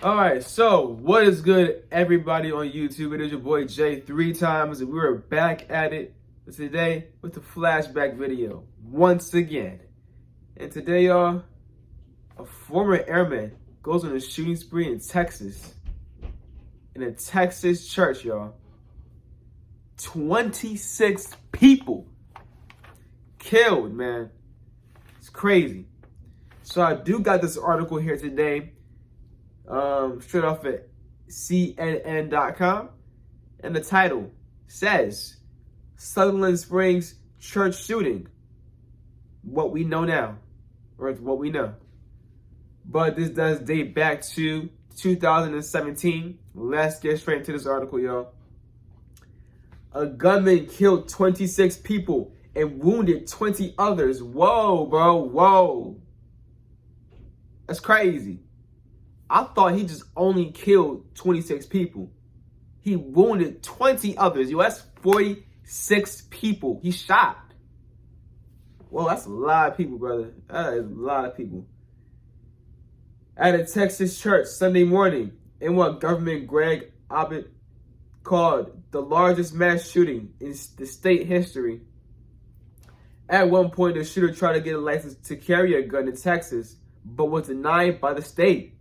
Alright, so what is good, everybody on YouTube? It is your boy Jay 3 times, and we're back at it today with the flashback video once again. And today, y'all, a former airman goes on a shooting spree in Texas. In a Texas church, y'all. 26 people killed, man. It's crazy. So I do got this article here today. Straight off at CNN.com, and the title says Sutherland Springs church shooting, what we know now, or what we know. But this does date back to 2017. Let's get straight into this article, y'all. A gunman killed 26 people and wounded 20 others. Whoa, bro, whoa. That's crazy. I thought he just only killed 26 people. He wounded 20 others. Yo, that's 46 people he shot. Whoa, that's a lot of people, brother. That is a lot of people. At a Texas church Sunday morning, in what Governor Greg Abbott called the largest mass shooting in the state history. At one point, the shooter tried to get a license to carry a gun in Texas, but was denied by the state.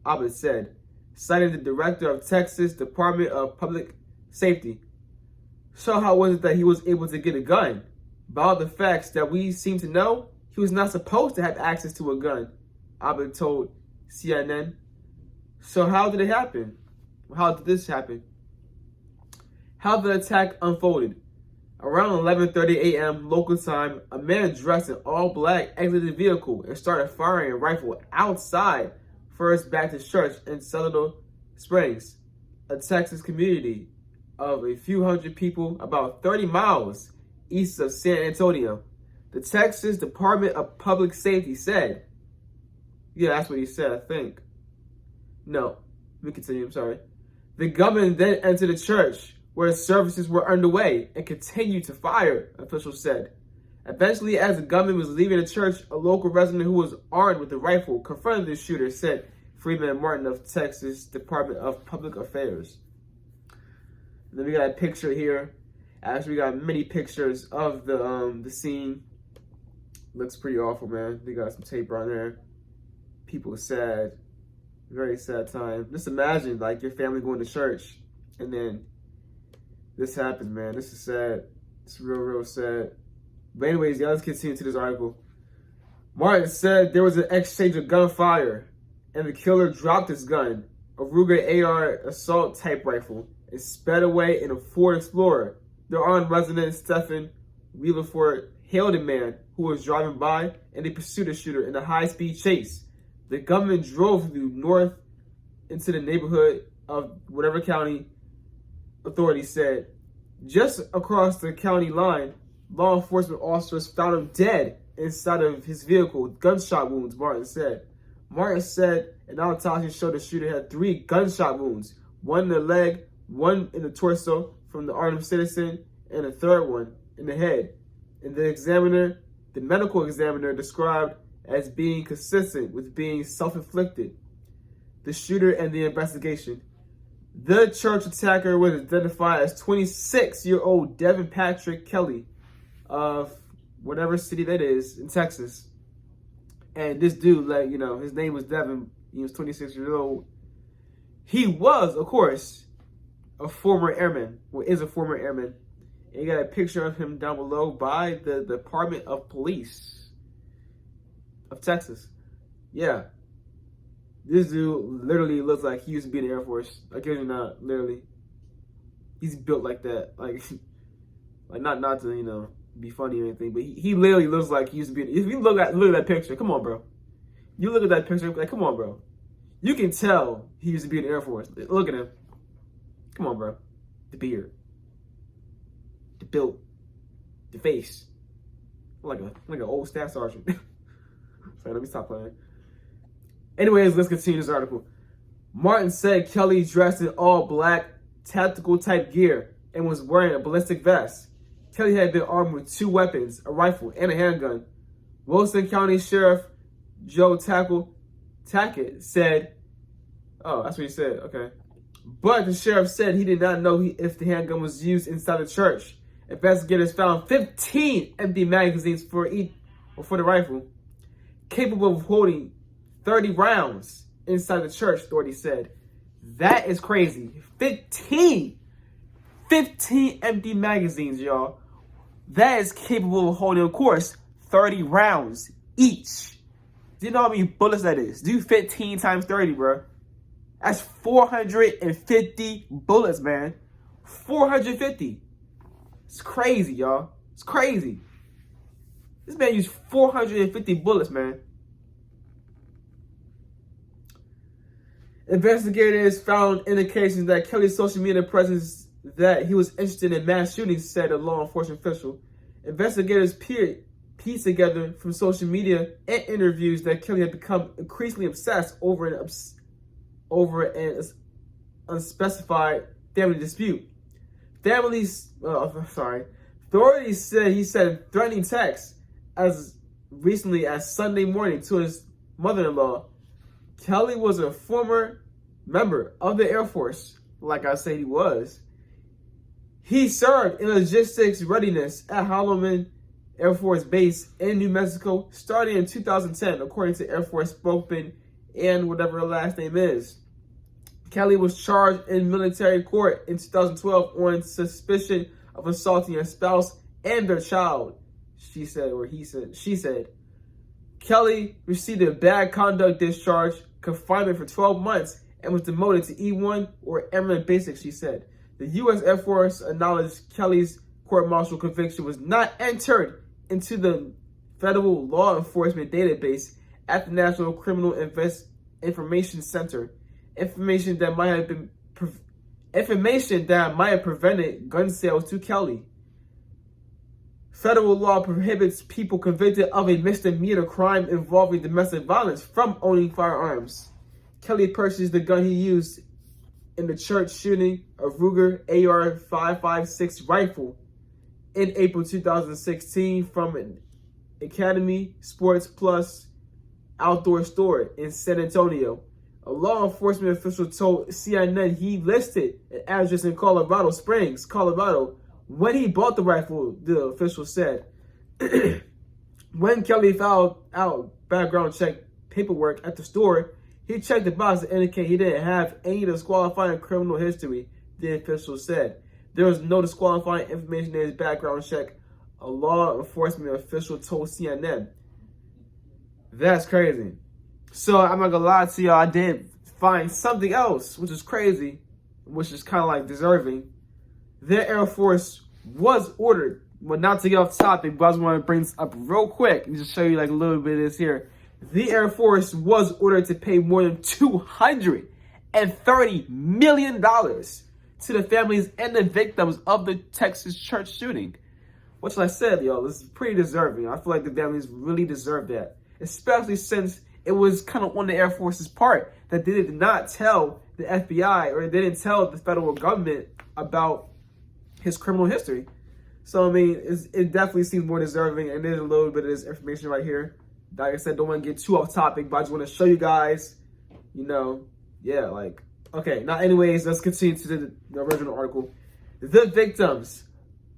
Abbott said, citing the director of Texas Department of Public Safety. So how was it that he was able to get a gun? By all the facts that we seem to know, he was not supposed to have access to a gun, Abbott told CNN. So how did it happen? How did this happen? How the attack unfolded. Around 11:30 a.m. local time, a man dressed in all black exited the vehicle and started firing a rifle outside First Baptist Church in Sutherland Springs, a Texas community of a few hundred people about 30 miles east of San Antonio. The Texas Department of Public Safety said, yeah, that's what he said, I think. No, let me continue, I'm sorry. The gunman then entered the church where services were underway and continued to fire, officials said. Eventually, as the gunman was leaving the church, a local resident who was armed with a rifle confronted the shooter, said Freeman Martin of Texas Department of Public Affairs. And then we got a picture here. Actually, we got many pictures of the scene. Looks pretty awful, man. They got some tape on there. People are sad. Very sad time. Just imagine, like, your family going to church and then this happens, man. This is sad. It's real, real sad. But anyways, yeah, let's continue to this article. Martin said there was an exchange of gunfire, and the killer dropped his gun, a Ruger AR assault type rifle, and sped away in a Ford Explorer. The armed resident, Stephen Wheelerford, hailed a man who was driving by, and they pursued the shooter in a high-speed chase. The gunman drove through north into the neighborhood of whatever county authorities said. Just across the county line, law enforcement officers found him dead inside of his vehicle with gunshot wounds, Martin said. Martin said an autopsy showed the shooter had 3 gunshot wounds, one in the leg, one in the torso from the armed citizen, and a third one in the head. And the medical examiner described as being consistent with being self-inflicted. The shooter and the investigation. The church attacker was identified as 26-year-old Devin Patrick Kelly of whatever city that is in Texas. And this dude, like, you know, his name was Devin. He was 26 years old. He was, of course, a former airman. Well, is a former airman. And you got a picture of him down below by the Department of Police of Texas. Yeah. This dude literally looks like he used to be in the Air Force. I kid you not, literally. He's built like that. Like not to, you know, be funny or anything, but he literally looks like he used to be. If you look at that picture, come on, bro. You look at that picture, like, come on, bro. You can tell he used to be in the Air Force. Look at him. Come on, bro. The beard, the build, the face, like an old staff sergeant. Sorry, let me stop playing. Anyways, let's continue this article. Martin said Kelly dressed in all black tactical type gear and was wearing a ballistic vest. Kelly had been armed with 2 weapons, a rifle and a handgun. Wilson County Sheriff Joe Tackett said Oh, that's what he said. Okay. But the sheriff said he did not know if the handgun was used inside the church. Investigators found 15 empty magazines for the rifle, capable of holding 30 rounds inside the church, authorities said. That is crazy. 15 empty magazines, y'all. That is capable of holding, of course, 30 rounds each. Do you know how many bullets that is? Do 15 times 30, bro. That's 450 bullets, man. 450. It's crazy, y'all. It's crazy. This man used 450 bullets, man. Investigators found indications that Kelly's social media presence that he was interested in mass shootings, said a law enforcement official. Investigators pieced together from social media and interviews that Kelly had become increasingly obsessed over an unspecified family dispute. Authorities said he sent threatening texts as recently as Sunday morning to his mother-in-law. Kelly was a former member of the Air Force, like I said he was. He served in logistics readiness at Holloman Air Force Base in New Mexico starting in 2010, according to Air Force spokesman and whatever her last name is. Kelly was charged in military court in 2012 on suspicion of assaulting a spouse and their child, she said. Kelly received a bad conduct discharge, confinement for 12 months, and was demoted to E1 or Airman Basic, she said. The U.S. Air Force acknowledged Kelly's court-martial conviction was not entered into the federal law enforcement database at the National Criminal Information Center. Information that might have prevented gun sales to Kelly. Federal law prohibits people convicted of a misdemeanor crime involving domestic violence from owning firearms. Kelly purchased the gun he used in the church shooting, a Ruger AR-556 rifle, in April 2016 from an Academy Sports Plus outdoor store in San Antonio. A law enforcement official told CNN he listed an address in Colorado Springs, Colorado, when he bought the rifle, the official said. When Kelly filed out background check paperwork at the store, he checked the box to indicate he didn't have any disqualifying criminal history, the official said. There was no disqualifying information in his background check, a law enforcement official told CNN. That's crazy. So I'm not gonna lie to y'all, I did find something else, which is crazy, which is kind of like deserving. The Air Force was ordered, well, not to get off topic, but I just want to bring this up real quick and just show you like a little bit of this here. The Air Force was ordered to pay more than $230 million to the families and the victims of the Texas church shooting. Which, like I said, y'all, this is pretty deserving. I feel like the families really deserve that, especially since it was kind of on the Air Force's part that they did not tell the FBI or they didn't tell the federal government about his criminal history. So, I mean, it definitely seems more deserving, and there's a little bit of this information right here. Like I said, don't want to get too off topic, but I just want to show you guys, okay. Now, anyways, let's continue to the original article. The victims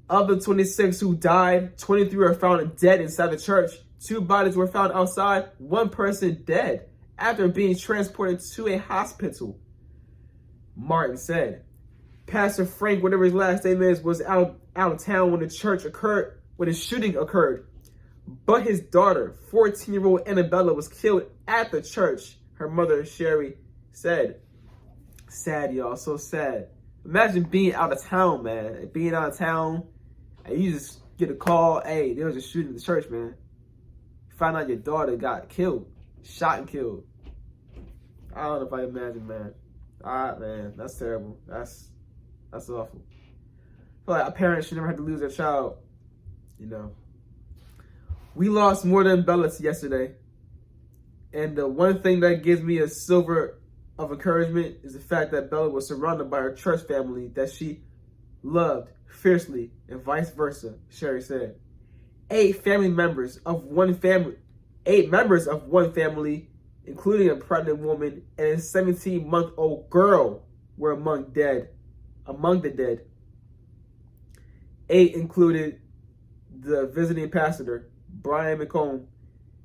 of the 26 who died, 23 were found dead inside the church. 2 bodies were found outside, 1 person dead after being transported to a hospital, Martin said. Pastor Frank, whatever his last name is, was out of town when the shooting occurred. But his daughter, 14-year-old Annabella, was killed at the church, her mother, Sherry, said. Sad, y'all. So sad. Imagine being out of town, man. Being out of town, and you just get a call, hey, there was a shooting at the church, man. You find out your daughter got killed, shot and killed. I don't know if I imagine, man. All right, man. That's terrible. That's awful. I feel like a parent should never have to lose their child, We lost more than Bella yesterday. And the one thing that gives me a silver of encouragement is the fact that Bella was surrounded by her church family that she loved fiercely, and vice versa, Sherry said. 8 members of one family including a pregnant woman and a 17-month-old girl, were among the dead. 8 included the visiting pastor, Brian McComb,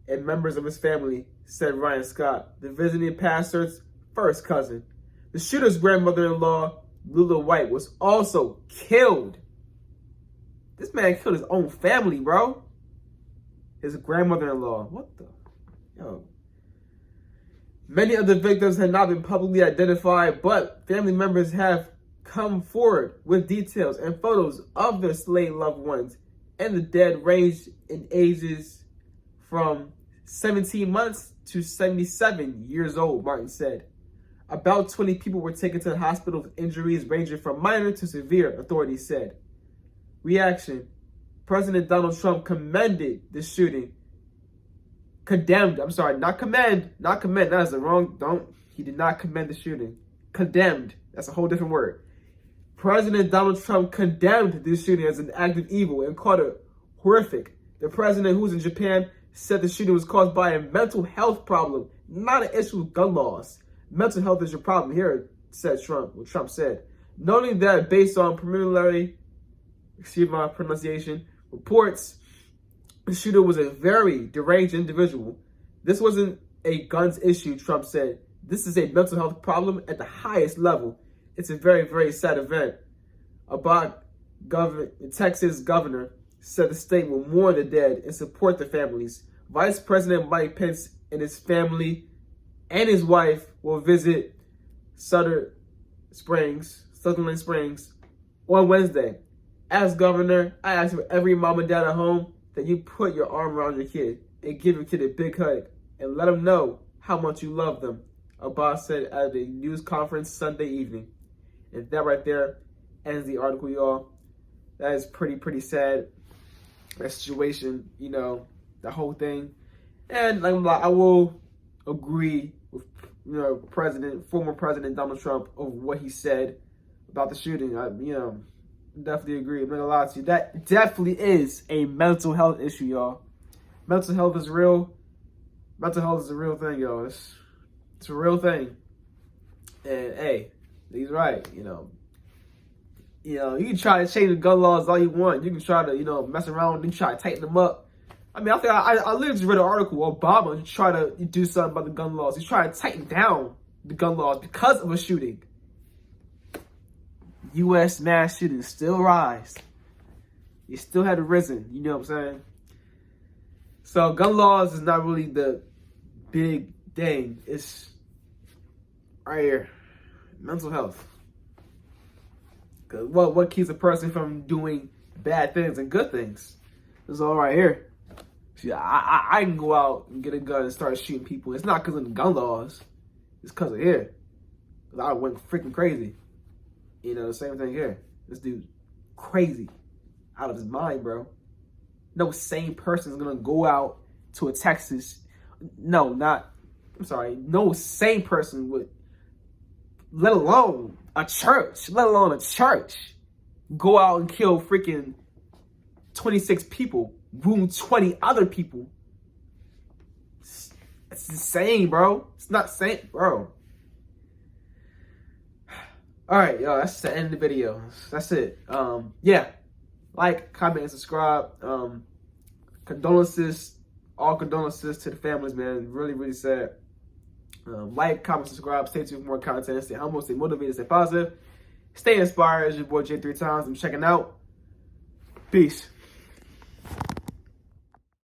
and members of his family, said Ryan Scott, the visiting pastor's first cousin. The shooter's grandmother-in-law, Lula White, was also killed. This man killed his own family, bro. His grandmother-in-law. What the? Yo. Many of the victims had not been publicly identified, but family members have come forward with details and photos of their slain loved ones, and the dead ranged in ages from 17 months to 77 years old, Martin said. About 20 people were taken to the hospital with injuries ranging from minor to severe, authorities said. Reaction. President Donald Trump commended the shooting. Condemned. I'm sorry, not commend. That is the wrong. He did not commend the shooting. Condemned. That's a whole different word. President Donald Trump condemned this shooting as an act of evil and called it horrific. The president, who was in Japan, said the shooting was caused by a mental health problem, not an issue with gun laws. Mental health is your problem here, said Trump. What Trump said, noting that based on preliminary, excuse my pronunciation, reports, the shooter was a very deranged individual. This wasn't a guns issue, Trump said. This is a mental health problem at the highest level. It's a very, very sad event. Texas governor said the state will mourn the dead and support the families. Vice President Mike Pence and his family and his wife will visit Sutherland Springs on Wednesday. As governor, I ask for every mom and dad at home that you put your arm around your kid and give your kid a big hug and let them know how much you love them, Abbas said at a news conference Sunday evening. And that right there ends the article, y'all. That is pretty sad. That situation, the whole thing. And I will agree with former President Donald Trump of what he said about the shooting. I definitely agree. I'm not gonna lie to you. That definitely is a mental health issue, y'all. Mental health is real. Mental health is a real thing, y'all. It's a real thing. And hey, he's right. You can try to change the gun laws all you want. You can try to, mess around and try to tighten them up. I mean, I literally just read an article. Obama tried to do something about the gun laws. He's trying to tighten down the gun laws because of a shooting. U.S. mass shootings still rise. It still had risen. You know what I'm saying? So gun laws is not really the big thing. It's right here. Mental health. Because what keeps a person from doing bad things and good things? It's all right here. See, I can go out and get a gun and start shooting people. It's not because of the gun laws. It's because of here. Because I went freaking crazy. The same thing here. This dude, crazy. Out of his mind, bro. No sane person is going to go out to a Texas. No sane person would, let alone a church, go out and kill freaking 26 people, wound 20 other people. It's insane, bro. It's not sane, bro. All right, y'all, that's the end of the video. That's it. Yeah. Like, comment, and subscribe. Condolences, all condolences to the families, man. Really, really sad. Like, comment, subscribe. Stay tuned for more content. Stay humble, stay motivated, stay positive. Stay inspired. It's your boy J3 Times. I'm checking out. Peace.